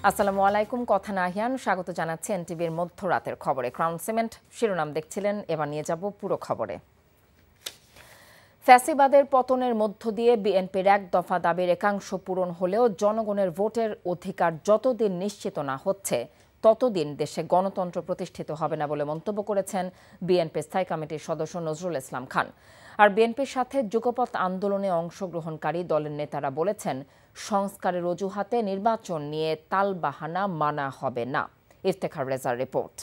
আসসালামু আলাইকুম, কথা নাহিয়ান স্বাগত জানাচ্ছি এনটিভির মধ্যরাতের খবরে। ক্রাউন সিমেন্ট শিরোনাম দেখছিলেন, এবার নিয়ে যাব পুরো খবরে। ফ্যাসিবাদের পতনের মধ্য দিয়ে বিএনপির এক দফা দাবির একাংশ পূরণ হলেও জনগণের ভোটের অধিকার যতদিন নিশ্চিত না হচ্ছে ততদিন দেশে গণতন্ত্র প্রতিষ্ঠিত হবে না বলে মন্তব্য করেছেন বিএনপি স্থায়ী কমিটির সদস্য নজরুল ইসলাম খান। আর বিএনপির সাথে যুগপৎ আন্দোলনে অংশগ্রহণকারী দলের নেতারা বলেছেন, সংস্কারের অজুহাতে নির্বাচন নিয়ে তালবাহানা মানা হবে না। ইফতেখার রেজার রিপোর্ট।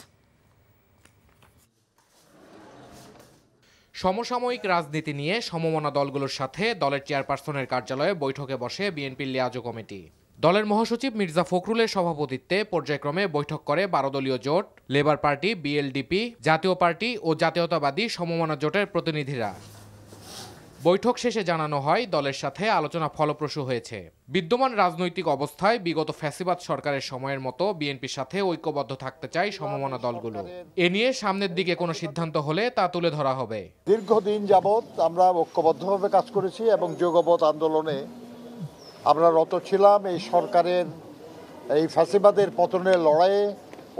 সমসাময়িক রাজনীতি নিয়ে সমমনা দলগুলোর সাথে দলের চেয়ারপারসনের কার্যালয়ে বৈঠকে বসে বিএনপির লিয়াজো কমিটি। দলের মহাসচিব মির্জা ফখরুলের সভাপতিত্বে পর্যায়ক্রমে বৈঠক করে 12 দলীয় জোট, লেবার পার্টি, বিএলডিপি, জাতীয় পার্টি ও জাতীয়তাবাদী সমমনা জোটের প্রতিনিধিরা। বৈঠক শেষে জানানো হয়, দলের সাথে আলোচনা ফলপ্রসূ হয়েছে। বিদ্যমান রাজনৈতিক অবস্থায় বিগত ফ্যাসিবাদ সরকারের সময়ের মতো বিএনপির সাথে ঐক্যবদ্ধ থাকতে চায় সমমনা দলগুলো। এ নিয়ে সামনের দিকে কোনো সিদ্ধান্ত হলে তা তুলে ধরা হবে। দীর্ঘদিন যাবৎ আমরা ঐক্যবদ্ধভাবে কাজ করেছি এবং যুগপৎ আন্দোলনে আমরা রত ছিলাম। এই সরকারের এই ফ্যাসিবাদের পতনের লড়াইয়ে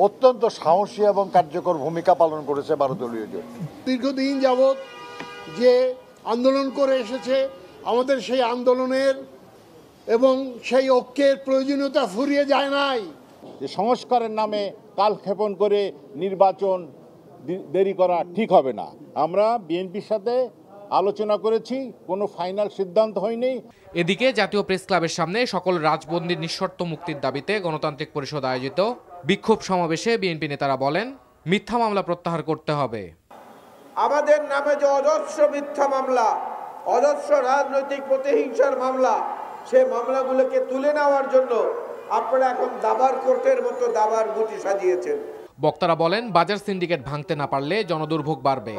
অত্যন্ত সাহসী এবং কার্যকর ভূমিকা পালন করেছে 12 দলীয় জোট। দীর্ঘদিন যাবৎ যে আন্দোলন করে এসেছে, আমাদের সেই আন্দোলনের এবং সেই ঐক্যের প্রয়োজনীয়তা ফুরিয়ে যায় নাই। যে সংস্কারের নামে কালক্ষেপণ করে নির্বাচন দেরি করা ঠিক হবে না। আমরা বিএনপির সাথে আলোচনা করেছি, কোনো ফাইনাল সিদ্ধান্ত হয়নি। এদিকে জাতীয় প্রেস ক্লাবের সামনে সকল রাজবন্দীর নিঃশর্ত মুক্তির দাবিতে গণতান্ত্রিক পরিষদ আয়োজিত বিক্ষোভ সমাবেশে বিএনপি নেতারা বলেন, মিথ্যা মামলা প্রত্যাহার করতে হবে। আমাদের নামে যে অজস্র মিথ্যা মামলা, অজস্র রাজনৈতিক প্রতিহিংসার মামলা, সেই মামলাগুলোকে তুলে নেওয়ার জন্য আপনারা এখন দাবার কোর্টের মতো দাবার গুটি সাজিয়েছেন। বক্তারা বলেন, বাজার সিন্ডিকেট ভাঙতে না পারলে জনদুর্ভোগ বাড়বে।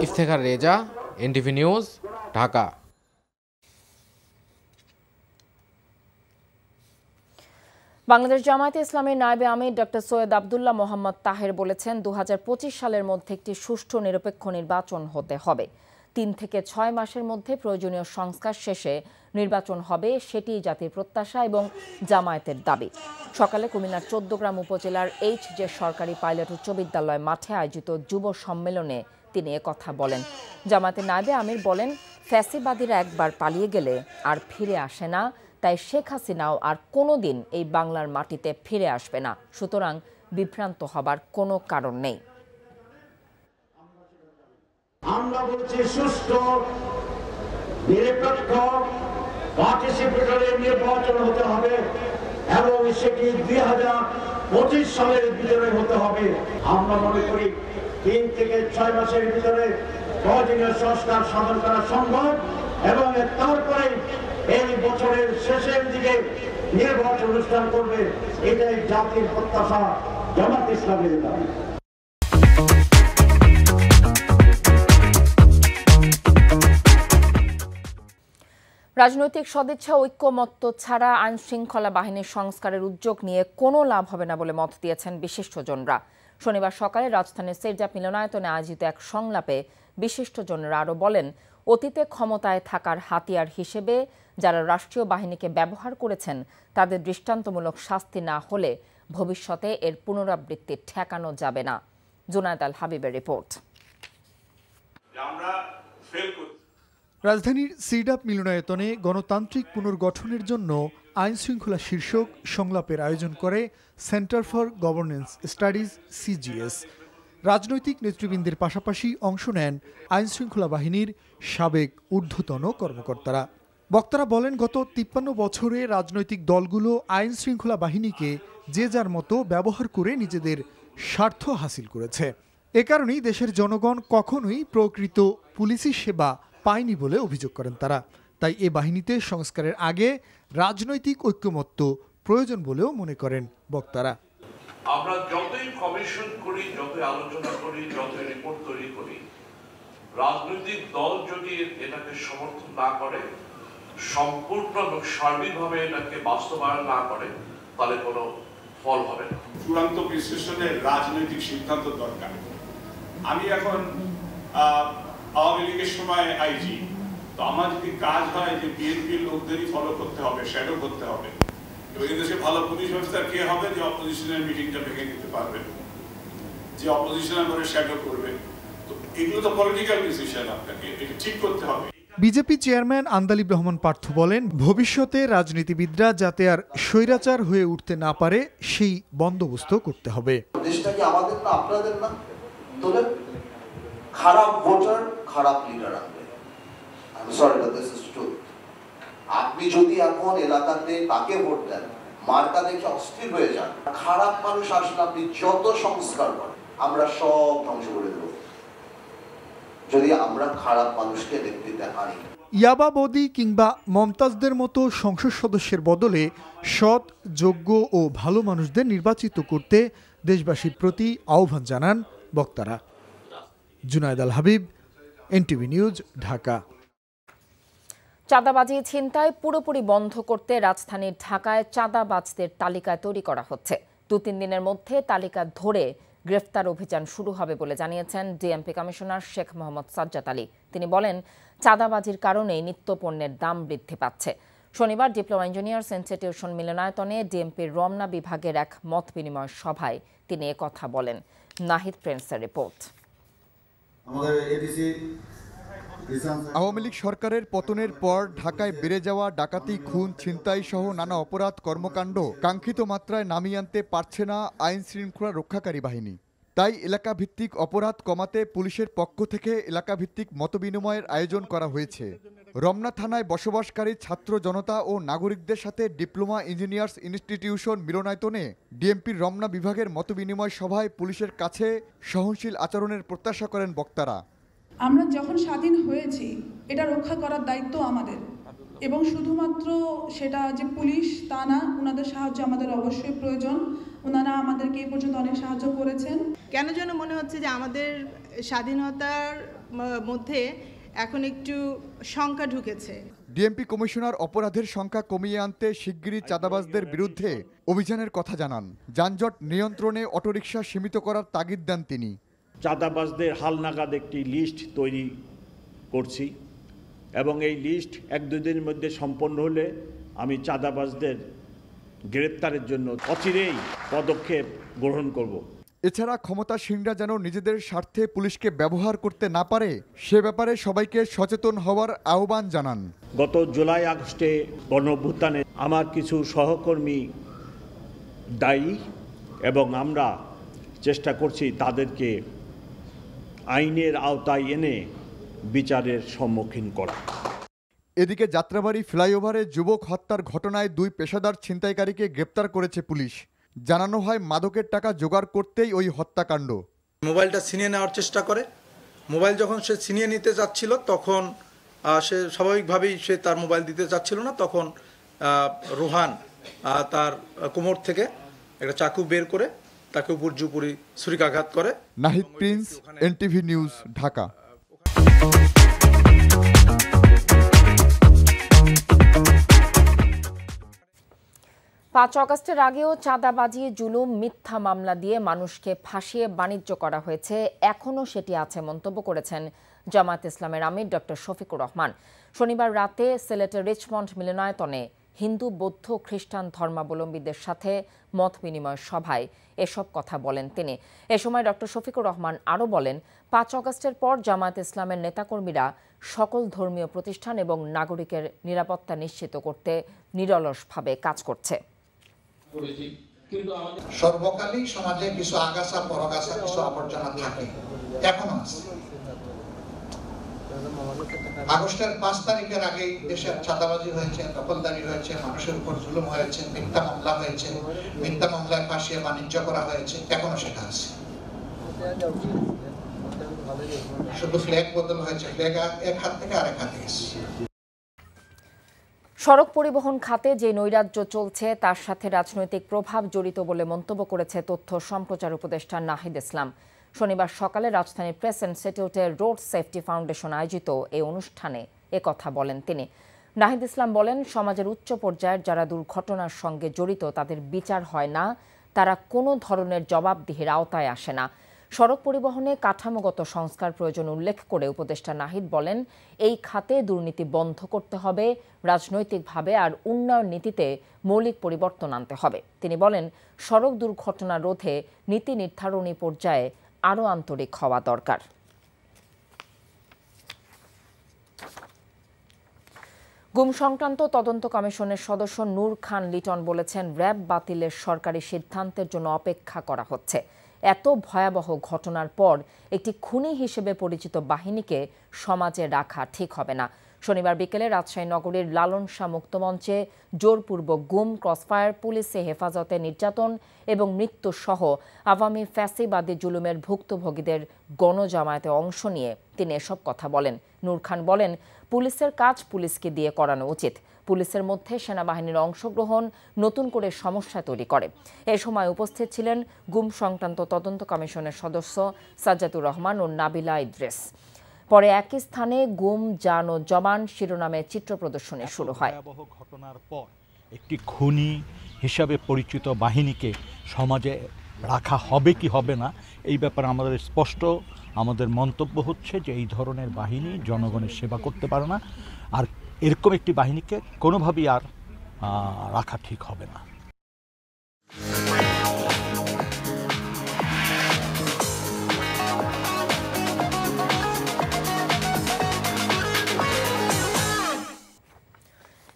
Iftekhar Reza, NTV news, Dhaka. বাংলাদেশ জামায়াতে ইসলামের নায়েবে আমির ডক্টর সৈয়দ আব্দুল্লাহ মোহাম্মদ তাহের বলেছেন, 2025 সালের মধ্যে একটি সুষ্ঠু নিরপেক্ষ নির্বাচন হতে হবে। 3 থেকে 6 মাসের মধ্যে প্রয়োজনীয় সংস্কার শেষে নির্বাচন হবে, সেটি জাতির প্রত্যাশা এবং জামায়াতের দাবি। সকালে কুমিল্লার 14 গ্রাম উপজেলার এইচ.জে সরকারি পাইলট উচ্চ বিদ্যালয় মাঠে আয়োজিত যুব সম্মেলনে তিনি একথা বলেন। জামায়াতের নায়েবে আমির বলেন, ফ্যাসিবাদীরা একবার পালিয়ে গেলে আর ফিরে আসে না, তাই শেখ হাসিনাও আর কোনোদিন এই বাংলার মাটিতে ফিরে আসবে না। সুতরাং বিভ্রান্ত হবার কোনো কারণ নেই। আমরা বলছি সুষ্ঠু নিরপেক্ষ পার্টিসিপেটরি নির্বাচন হতে হবে এবং সেটি 2025 সালের ভিতরে হতে হবে। আমরা মনে করি 3 থেকে 6 মাসের ভিতরে প্রয়োজনীয় সংস্কার সাধন করা সম্ভব এবং তারপরে এই বছরের শেষের দিকে নির্বাচন অনুষ্ঠান করবে। এটাই জাতির প্রত্যাশা, জামাত ইসলামের দাবি। রাজনৈতিক সদিচ্ছা ঐক্যমত্য ছাড়া আইন শৃঙ্খলা বাহিনীর সংস্কারের উদ্যোগ নিয়ে কোনো লাভ হবে না বলে মত দিয়েছেন বিশিষ্টজনরা। শনিবার সকালে রাজধানীর সেরজাপ মিলনায়তনে আয়োজিত এক সংলাপে বিশিষ্টজনরা আরও বলেন, অতীতে ক্ষমতায় থাকার হাতিয়ার হিসেবে যারা রাষ্ট্রীয় বাহিনীকে ব্যবহার করেছেন তাদের দৃষ্টান্তমূলক শাস্তি না হলে ভবিষ্যতে এর পুনরাবৃত্তি ঠেকানো যাবে না। জুনায়েদ আল হাবিবের রিপোর্ট। রাজধানীর সিরজাপ মিলনায়তনে গণতান্ত্রিক পুনর্গঠনের জন্য আইন শৃঙ্খলা শীর্ষক সংলাপের আয়োজন করে centre for governance studies CGS। রাজনৈতিক নেতৃবৃন্দের পাশাপাশি অংশ নেন আইন শৃঙ্খলা বাহিনীর সাবেক ঊর্ধ্বতন কর্মকর্তারা। বক্তারা বলেন, গত 53 বছরে রাজনৈতিক দলগুলো আইন শৃঙ্খলা বাহিনীকে যে যার মতো ব্যবহার করে নিজেদের স্বার্থ হাসিল করেছে। এ কারণেই দেশের জনগণ কখনোই প্রকৃত পুলিশি সেবা পায়নি বলে অভিযোগ করেন তারা। তাই এ বাহিনীতে সংস্কারের আগে রাজনৈতিক ঐক্যমত্য প্রয়োজন বলেও মনে করেন বক্তারা। আমরা যতই কমিশন করি, যতই আলোচনা করি, যতই রিপোর্ট তৈরি করি, রাজনৈতিক দল যদি এটাকে সমর্থন না করে, সম্পূর্ণ এবং সার্বিকভাবে এটাকে বাস্তবায়ন না করে, তাহলে কোনো ফল হবে না। চূড়ান্ত বিশ্লেষণের রাজনৈতিক সিদ্ধান্ত দরকার। আমি এখন আওয়ামী লীগের সময় আইজি, তো আমার যদি কাজ হয় যে বিএনপির লোকদেরই ফলো করতে হবে, শ্যাডো করতে হবে, এই দেশে ভালো পুলিশ অফিসার কে হবে যে অপোজিশনের মিটিংটা ভেঙে দিতে পারবে, যে অপোজিশনের করে শ্যাডো করবে। তো এগুলো তো পলিটিক্যাল ডিসিশন, আপনাকে এটা ঠিক করতে হবে। বিজেপি চেয়ারম্যান আন্দালিব রহমান পার্থ বলেন, ভবিষ্যতে রাজনীতিবিদরা যাতে আর স্বৈরাচার হয়ে উঠতে না পারে সেই বন্দোবস্ত করতে হবে। দেশটা কি আমাদের না আপনাদের না? তোদের খারাপ ভোটার খারাপ লিডার আনবে। আমি sorry but this is true. আপনি যদি এখন এলাকাতে তাকে ভোট দেন, মার্কা দেখে অস্থির হয়ে যান, খারাপ মানুষ আসলে আপনি যত সংস্কার করেন আমরা সব ধ্বংস করে দেব যদি আমরা খারাপ মানুষকে দেখতে আনি। ইয়াবা বদি কিংবা মমতাজদের মতো সংসদ সদস্যের বদলে সৎ, যোগ্য ও ভালো মানুষদের নির্বাচিত করতে দেশবাসীর প্রতি আহ্বান জানান বক্তারা। জুনায়েদ আল হাবিব, এনটিভি নিউজ, ঢাকা। চাঁদাবাজি ছিনতাই পুরোপুরি বন্ধ করতে রাজধানীর ঢাকায় চাঁদাবাজদের তালিকা তৈরি করা হচ্ছে। 2-3 দিনের মধ্যে তালিকা ধরে গ্রেফতার অভিযান শুরু হবে বলে জানিয়েছেন ডিএমপি কমিশনার শেখ মোহাম্মদ সাজ্জাদ আলী। তিনি বলেন, চাঁদাবাজির কারণেই নিত্যপণ্যের দাম বৃদ্ধি পাচ্ছে। শনিবার ডিপ্লোমা ইঞ্জিনিয়ার্স ইনস্টিটিউশন মিলনায়তনে ডিএমপির রমনা বিভাগের এক মত বিনিময় সভায় তিনি একথা বলেন। নাহিদ প্রিন্সের রিপোর্ট। আওয়ামী লীগ সরকারের পতনের পর ঢাকায় বেড়ে যাওয়া ডাকাতি, খুন, ছিনতাই সহ নানা অপরাধ কর্মকাণ্ড কাঙ্ক্ষিত মাত্রায় নামিয়ে আনতে পারছে না আইন শৃঙ্খলা রক্ষাকারী বাহিনী। তাই এলাকাভিত্তিক অপরাধ কমাতে পুলিশের পক্ষ থেকে এলাকাভিত্তিক মতবিনিময়ের আয়োজন করা হয়েছে। রমনা থানায় বসবাসকারী ছাত্র জনতা ও নাগরিকদের সাথে ডিপ্লোমা ইঞ্জিনিয়ার্স ইনস্টিটিউশন মিলনায়তনে ডিএমপির রমনা বিভাগের মতবিনিময় সভায় পুলিশের কাছে সহনশীল আচরণের প্রত্যাশা করেন বক্তারা। আমরা যখন স্বাধীন হয়েছি এটা রক্ষা করার দায়িত্ব আমাদের, এবং শুধুমাত্র সেটা যে পুলিশ তা না, ওনাদের সাহায্য আমাদের অবশ্যই প্রয়োজন। ওনারা আমাদেরকে এই পর্যন্ত অনেক সাহায্য করেছেন। কেন যেন মনে হচ্ছে যে আমাদের স্বাধীনতার মধ্যে এখন একটু শঙ্কা ঢুকেছে। ডিএমপি কমিশনার অপরাধের সংখ্যা কমিয়ে আনতে শিগগিরই চাঁদাবাজদের বিরুদ্ধে অভিযানের কথা জানান। যানজট নিয়ন্ত্রণে অটোরিকশা সীমিত করার তাগিদ দেন তিনি। চাঁদাবাজদের হালনাগাদ একটি লিস্ট তৈরি করছি এবং এই লিস্ট 1-2 দিনের মধ্যে সম্পন্ন হলে আমি চাঁদাবাজদের গ্রেপ্তারের জন্য অচিরেই পদক্ষেপ গ্রহণ করব। এছাড়া ক্ষমতাসীনরা যেন নিজেদের স্বার্থে পুলিশকে ব্যবহার করতে না পারে সে ব্যাপারে সবাইকে সচেতন হওয়ার আহ্বান জানান। গত জুলাই আগস্টে গণঅভ্যুত্থানে আমার কিছু সহকর্মী দায়ী এবং আমরা চেষ্টা করছি তাদেরকে আইনের আওতায় এনে বিচারের সম্মুখীন করা। এদিকে যাত্রাবাড়ি ফ্লাইওভারে যুবক হত্যার ঘটনায় 2 পেশাদার ছিনতাইকারীকে গ্রেপ্তার করেছে পুলিশ। জানানো হয় মাদকের টাকা জোগাড় করতেই ওই হত্যাকাণ্ড। মোবাইলটা ছিনিয়ে নেওয়ার চেষ্টা করে। মোবাইল যখন সে ছিনিয়ে নিতে যাচ্ছিল তখন সে স্বাভাবিকভাবেই সে তার মোবাইল দিতে চাচ্ছিল না, তখন রোহান তার কোমর থেকে একটা চাকু বের করে তাকে উপর্যুপরি ছুরিকাঘাত করে। Nahid Prince, NTV news, Dhaka. 5 অগস্টের আগেও চাঁদাবাজি, জুলুম, মিথ্যা মামলা দিয়ে মানুষকে ফাঁসিয়ে বাণিজ্য করা হয়েছে, এখনও সেটি আছে মন্তব্য করেছেন জামায়াত ইসলামের আমির ডক্টর শফিকুর রহমান। শনিবার রাতে সিলেটের রিচমন্ড মিলনায়তনে হিন্দু, বৌদ্ধ, খ্রিস্টান ধর্মাবলম্বীদের সাথে মত বিনিময় সভায় এসব কথা বলেন তিনি। এ সময় ডক্টর শফিকুর রহমান আরও বলেন, 5 অগস্টের পর জামায়াত ইসলামের নেতাকর্মীরা সকল ধর্মীয় প্রতিষ্ঠান এবং নাগরিকের নিরাপত্তা নিশ্চিত করতে নিরলসভাবে কাজ করছে। সর্বকালই সমাজে কিছু আগাছা, পরগাছা, কিছু আবর্জনা থাকে, এখনো আছে। আগস্টের 5 তারিখের আগে দেশের চাঁদাবাজি হয়েছে, দখলদারি হয়েছে, মানুষের উপর জুলুম হয়েছে, মিথ্যা মামলা হয়েছে, মিথ্যা মামলায় ফাঁসিয়ে বাণিজ্য করা হয়েছে, এখনো সেটা আছে। শুধু ফ্ল্যাগ বদল হয়েছে, ফ্ল্যাগ এক হাত থেকে আরেক হাতে গেছে। সড়ক পরিবহন খাতে যে নৈরাজ্য চলছে তার সাথে রাজনৈতিক প্রভাব জড়িত বলে মন্তব্য করেছে তথ্য সম্প্রচার উপদেষ্টা নাহিদ ইসলাম। শনিবার সকালে রাজধানীর প্রেস ইনস্টিটিউটের রোড সেফটি ফাউন্ডেশন আয়োজিত এই অনুষ্ঠানে একথা বলেন তিনি। নাহিদ ইসলাম বলেন, সমাজের উচ্চ পর্যায়ের যারা দুর্ঘটনার সঙ্গে জড়িত তাদের বিচার হয় না, তারা কোনো ধরনের জবাবদিহির আওতায় আসে না। সড়ক পরিবহনে কাঠামোগত সংস্কার প্রয়োজন উল্লেখ করে উপদেষ্টা নাহিদ বলেন, এই খাতে দুর্নীতি বন্ধ করতে হবে, রাজনৈতিকভাবে আর উন্নয়ন নীতিতে মৌলিক পরিবর্তন আনতে হবে। তিনি বলেন, সড়ক দুর্ঘটনা রোধে নীতি নির্ধারণী পর্যায়ে আরও আন্তরিক হওয়া দরকার। গুম সংক্রান্ত তদন্ত কমিশনের সদস্য নূর খান লিটন বলেছেন, র‍্যাব বাতিলের সরকারি সিদ্ধান্তের জন্য অপেক্ষা করা হচ্ছে। এত ভয়াবহ ঘটনার পর একটি খুনি হিসেবে পরিচিত বাহিনীকে সমাজে রাখা ঠিক হবে না। শনিবার বিকেলে রাজশাহী নগরীর লালন শাহ মুক্তমঞ্চে জোরপূর্বক গুম, ক্রসফায়ার, পুলিশে হেফাজতে নির্যাতন এবং মৃত্যু সহ আওয়ামী ফ্যাসিবাদী জুলুমের ভুক্তভোগীদের গণজামায়াতে অংশ নিয়ে তিনি এসব কথা বলেন। নূর খান বলেন, পুলিশের কাজ পুলিশকে দিয়ে করানো উচিত। পুলিশের মধ্যে সেনাবাহিনীর অংশগ্রহণ নতুন করে সমস্যা তৈরি করে। এ সময় উপস্থিত ছিলেন গুম সংক্রান্ত তদন্ত কমিশনের সদস্য সাজ্জাতুর রহমান ও নাবিলা ইদ্রিস। পরে একই স্থানে গুম, জান ও জবান শিরোনামে চিত্র প্রদর্শনী শুরু হয়। ঘটনার পর একটি খুনি হিসাবে পরিচিত বাহিনীকে সমাজে রাখা হবে কি হবে না, এই ব্যাপারে আমাদের স্পষ্ট আমাদের মন্তব্য হচ্ছে যে এই ধরনের বাহিনী জনগণের সেবা করতে পারে না, আর এরকম একটি বাহিনীকে কোনোভাবেই আর রাখা ঠিক হবে না।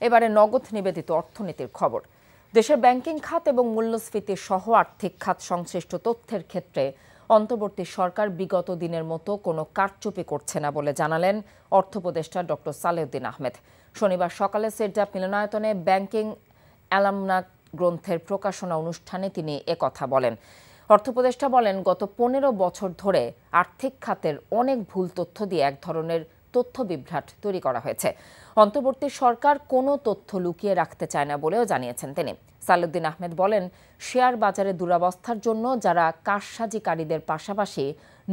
এবারে নগদ নিবেদিত অর্থনীতির খবর। দেশের ব্যাংকিং খাত এবং মূল্যস্ফীতি সহ আর্থিক খাত সংশ্লিষ্ট তথ্যের ক্ষেত্রে অন্তর্বর্তী সরকার বিগত দিনের মতো কোনো কারচুপি করছে না বলে জানালেন অর্থ উপদেষ্টা ডক্টর সালেউদ্দিন আহমেদ। শনিবার সকালে সেরজাপ মিলনায়তনে ব্যাংকিং অ্যালামনাক গ্রন্থের প্রকাশনা অনুষ্ঠানে তিনি একথা বলেন। অর্থ উপদেষ্টা বলেন, গত 15 বছর ধরে আর্থিক খাতের অনেক ভুল তথ্য দিয়ে এক ধরনের তথ্য বিভ্রাট তৈরি করা হয়েছে। অন্তর্বর্তী সরকার কোনো তথ্য লুকিয়ে রাখতে চায় না বলেও জানিয়েছেন তিনি। সালেউদ্দিন আহমেদ বলেন, শেয়ার বাজারে দুরবস্থার জন্য যারা কারসাজিকারীদের পাশাপাশি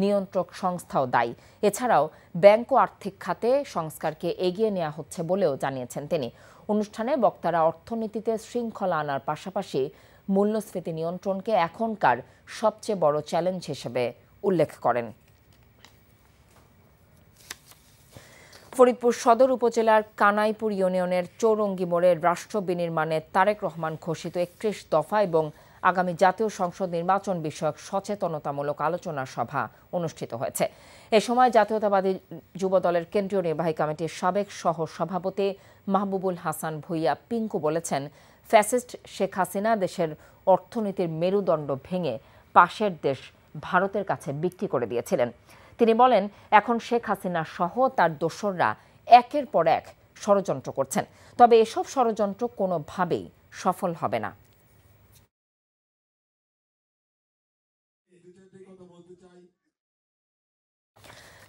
নিয়ন্ত্রক সংস্থাও দায়ী। এছাড়াও ব্যাংক ও আর্থিক খাতে সংস্কারকে এগিয়ে নেওয়া হচ্ছে বলেও জানিয়েছেন তিনি। অনুষ্ঠানে বক্তারা অর্থনীতিতে শৃঙ্খলা আনার পাশাপাশি মূল্যস্ফীতি নিয়ন্ত্রণকে এখনকার সবচেয়ে বড় চ্যালেঞ্জ হিসেবে উল্লেখ করেন। ফরিদপুর সদর উপজেলার কানাইপুর ইউনিয়নের চৌরঙ্গি মোড়ে রাষ্ট্র বিনির্মাণে তারেক রহমান ঘোষিত 31 দফা এবং আগামী জাতীয় সংসদ নির্বাচন বিষয়ক সচেতনতামূলক আলোচনা সভা অনুষ্ঠিত হয়েছে। এ সময় জাতীয়তাবাদী যুবদলের কেন্দ্রীয় নির্বাহী কমিটির সাবেক সহ সভাপতি মাহবুবুল হাসান ভুইয়া পিঙ্কু বলেছেন, ফ্যাসিস্ট শেখ হাসিনা দেশের অর্থনীতির মেরুদণ্ড ভেঙে পাশের দেশ ভারতের কাছে বিক্রি করে দিয়েছিলেন। তিনি বলেন, এখন শেখ হাসিনা সহ তার দোসররা একের পর এক ষড়যন্ত্র করছেন, তবে এসব ষড়যন্ত্র কোনোভাবেই সফল হবে না।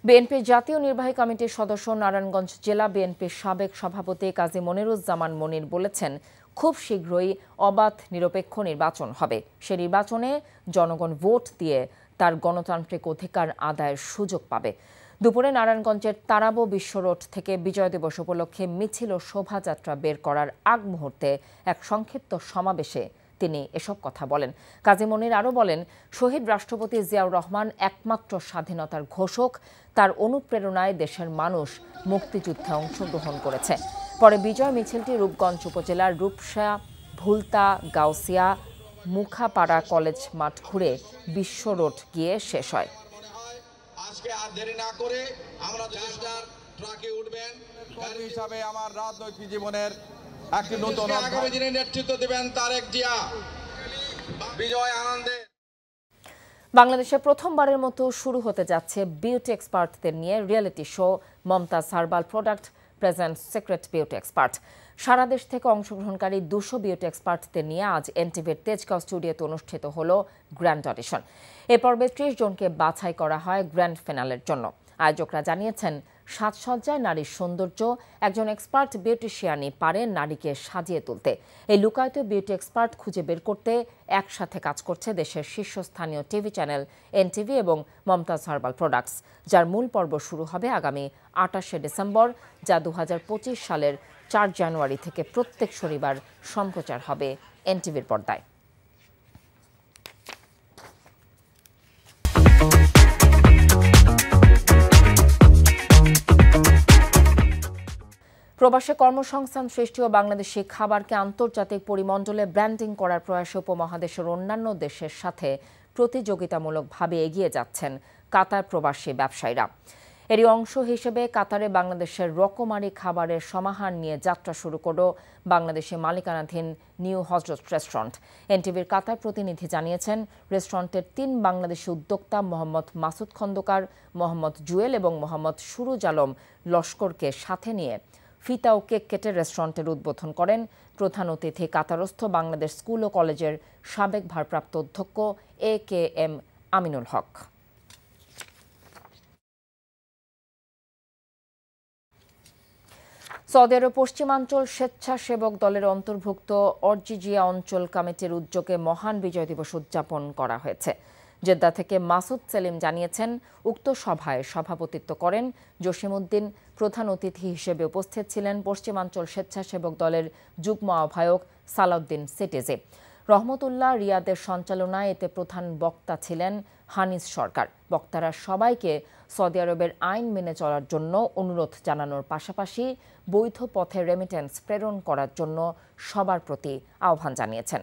বিএনপির জাতীয় নির্বাহী কমিটির সদস্য নারায়ণগঞ্জ জেলা বিএনপির সাবেক সভাপতি কাজী মনিরুজ্জামান মনির বলেছেন, খুব শীঘ্রই অবাধ নিরপেক্ষ নির্বাচন হবে। সে নির্বাচনে জনগণ ভোট দিয়ে তার গণতান্ত্রিক অধিকার আদায়ের সুযোগ পাবে। দুপুরে নারায়ণগঞ্জের তারাবো বিশ্ব রোড থেকে বিজয় দিবস উপলক্ষে মিছিল ও শোভাযাত্রা বের করার আগ মুহূর্তে এক সংক্ষিপ্ত সমাবেশে তিনি এসব কথা বলেন। কাজী মনির আরও বলেন, শহীদ রাষ্ট্রপতি জিয়াউর রহমান একমাত্র স্বাধীনতার ঘোষক। তার অনুপ্রেরণায় দেশের মানুষ মুক্তিযুদ্ধে অংশগ্রহণ করেছে। পরে বিজয় মিছিলটি রূপগঞ্জ উপজেলার রূপসা, ভুলতা, গাউসিয়া, মুখাপাড়া কলেজ মাঠ ঘুরে বিশ্ব রোড গিয়ে শেষ হয়। আজকে আর দেরি না করে আমরা ট্রাকে উঠবেন হিসাবে আমার রাজনৈতিক জীবনের একটি নতুন আগামী দিনে নেতৃত্ব দেবেন তারেক জিয়া। বিজয় আনন্দে বাংলাদেশে প্রথমবারের মতো শুরু হতে যাচ্ছে বিউটি এক্সপার্টদের নিয়ে reality show Momtaz herbal product present secret beauty expert. সারা দেশ থেকে অংশগ্রহণকারী 200 বিউটি এক্সপার্টদের নিয়ে আজ এনটিভির তেজগাঁও স্টুডিওতে অনুষ্ঠিত হলো গ্র্যান্ড অডিশন। এ পর্বে 30 জনকে বাছাই করা হয় গ্র্যান্ড ফিনালের জন্য। আয়োজকরা জানিয়েছেন, সাজসজ্জায় নারীর সৌন্দর্য, একজন এক্সপার্ট বিউটিশিয়ানই পারেন নারীকে সাজিয়ে তুলতে। এই লুকায়িত বিউটি এক্সপার্ট খুঁজে বের করতে একসাথে কাজ করছে দেশের শীর্ষস্থানীয় টিভি চ্যানেল এনটিভি এবং মমতাজ হার্বাল প্রোডাক্টস, যার মূল পর্ব শুরু হবে আগামী 28শে ডিসেম্বর, যা 2025 সালের 4 জানুয়ারি থেকে প্রত্যেক শনিবার সম্প্রচার হবে এনটিভির পর্দায়। প্রবাসে কর্মসংস্থান সৃষ্টি ও বাংলাদেশি খাবারকে আন্তর্জাতিক পরিমণ্ডলে ব্র্যান্ডিং করার প্রয়াসে উপমহাদেশের অন্যান্য দেশের সাথে প্রতিযোগিতামূলকভাবে এগিয়ে যাচ্ছেন কাতার প্রবাসী ব্যবসায়ীরা। এরই অংশ হিসেবে কাতারে বাংলাদেশের রকমারি খাবারের সমাহার নিয়ে যাত্রা শুরু করল বাংলাদেশি মালিকানাধীন নিউ হজরত রেস্টুরেন্ট। এনটিভির কাতার প্রতিনিধি জানিয়েছেন, রেস্টুরেন্টের 3 বাংলাদেশি উদ্যোক্তা মোহাম্মদ মাসুদ খন্দকার, মোহাম্মদ জুয়েল এবং মোহাম্মদ সুরুজ আলম লস্করকে সাথে নিয়ে ফিতা ও কেক কেটে রেস্টুরেন্টের উদ্বোধন করেন প্রধান অতিথি কাতারস্থ বাংলাদেশ স্কুল ও কলেজের সাবেক ভারপ্রাপ্ত অধ্যক্ষ AKM আমিনুল হক। সৌদি আরব পশ্চিমাঞ্চল স্বেচ্ছাসেবক দলের অন্তর্ভুক্ত অর্জিজিয়া অঞ্চল কমিটির উদ্যোগে মহান বিজয় দিবস উদযাপন করা হয়েছে। জেদ্দা থেকে মাসুদ সেলিম জানিয়েছেন, উক্ত সভায় সভাপতিত্ব করেন জসিমউদ্দিন। প্রধান অতিথি হিসেবে উপস্থিত ছিলেন পশ্চিমাঞ্চল স্বেচ্ছাসেবক দলের যুগ্ম আহ্বায়ক সালাউদ্দিন সিটিজি। রহমতুল্লাহ রিয়াদের সঞ্চালনায় এতে প্রধান বক্তা ছিলেন হানিস সরকার। বক্তারা সবাইকে সৌদি আরবের আইন মেনে চলার জন্য অনুরোধ জানানোর পাশাপাশি বৈধ পথে রেমিটেন্স প্রেরণ করার জন্য সবার প্রতি আহ্বান জানিয়েছেন।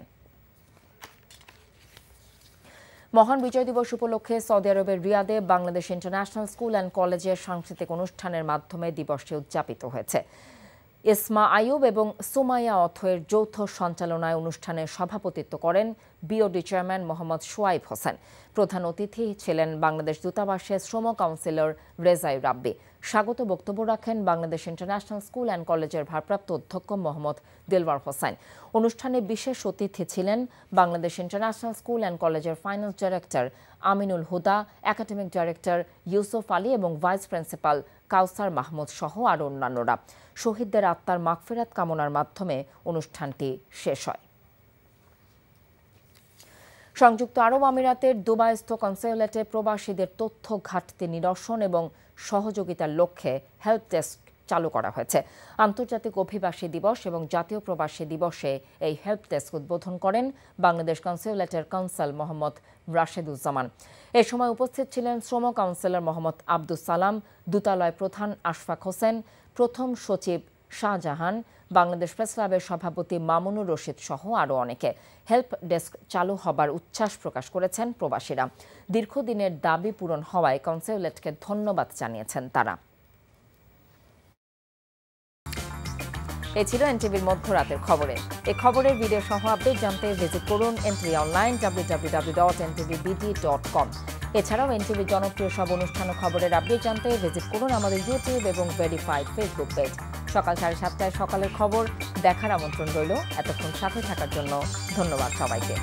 মহান বিজয় দিবস উপলক্ষে সৌদি আরবের রিয়াদে বাংলাদেশ ইন্টারন্যাশনাল স্কুল অ্যান্ড কলেজের সাংস্কৃতিক অনুষ্ঠানের মাধ্যমে দিবসটি উদযাপিত হয়েছে। ইসমা আয়ুব এবং সুমাইয়া অথয়ের যৌথ সঞ্চালনায় অনুষ্ঠানে সভাপতিত্ব করেন বিওডি চেয়ারম্যান মোহাম্মদ সোয়াইব হোসেন। প্রধান অতিথি ছিলেন বাংলাদেশ দূতাবাসের শ্রম কাউন্সিলর রেজাই রাব্বি। স্বাগত বক্তব্য রাখেন বাংলাদেশ ইন্টারন্যাশনাল স্কুল অ্যান্ড কলেজের ভারপ্রাপ্ত অধ্যক্ষ মোহাম্মদ দিলওয়ার হোসেন। অনুষ্ঠানে বিশেষ অতিথি ছিলেন বাংলাদেশ ইন্টারন্যাশনাল স্কুল অ্যান্ড কলেজের ফাইন্যান্স ডাইরেক্টর আমিনুল হুদা, একাডেমিক ডাইরেক্টর ইউসুফ আলী এবং ভাইস প্রিন্সিপাল কাউসার মাহমুদ সহ আরও অন্যান্যরা। শহীদদের আত্মার মাগফিরাত কামনার মাধ্যমে অনুষ্ঠানটি শেষ হয়। সংযুক্ত আরব আমিরাতের দুবাইস্থ কনসুলেটে প্রবাসীদের তথ্য ঘাটতি নিরসন এবং সহযোগিতার লক্ষ্যে হেল্প ডেস্ক চালু করা হয়েছে। আন্তর্জাতিক অভিবাসী দিবস এবং জাতীয় প্রবাসী দিবসে এই হেল্প ডেস্ক উদ্বোধন করেন বাংলাদেশ কনসুলেটের কনসাল মোহাম্মদ রাশেদুজ্জামান। এ সময় উপস্থিত ছিলেন শ্রম কাউন্সিলর মোহাম্মদ আব্দুস সালাম, দূতালয় প্রধান আশফাক হোসেন, প্রথম সচিব শাহজাহান, বাংলাদেশ প্রেস ক্লাবের সভাপতি মামুনুর রশিদ সহ আরও অনেকে। হেল্প ডেস্ক চালু হবার উচ্ছ্বাস প্রকাশ করেছেন প্রবাসীরা। দীর্ঘদিনের দাবি পূরণ হওয়ায় কনসুলেটকে ধন্যবাদ জানিয়েছেন তারা। এ ছিল এনটিভির মধ্যরাতের খবরে। এই খবরের ভিডিও সহ আপডেট জানতে ভিজিট করুন এনটিভি অনলাইন www.ntvbd.com। এছাড়াও এনটিভির জনপ্রিয় সব অনুষ্ঠান ও খবরের আপডেট জানতে ভিজিট করুন আমাদের ইউটিউব এবং ভেরিফাইড ফেসবুক পেজ। সকাল 7:30 সকালের খবর দেখার আমন্ত্রণ রইল। এতক্ষণ সাথে থাকার জন্য ধন্যবাদ সবাইকে।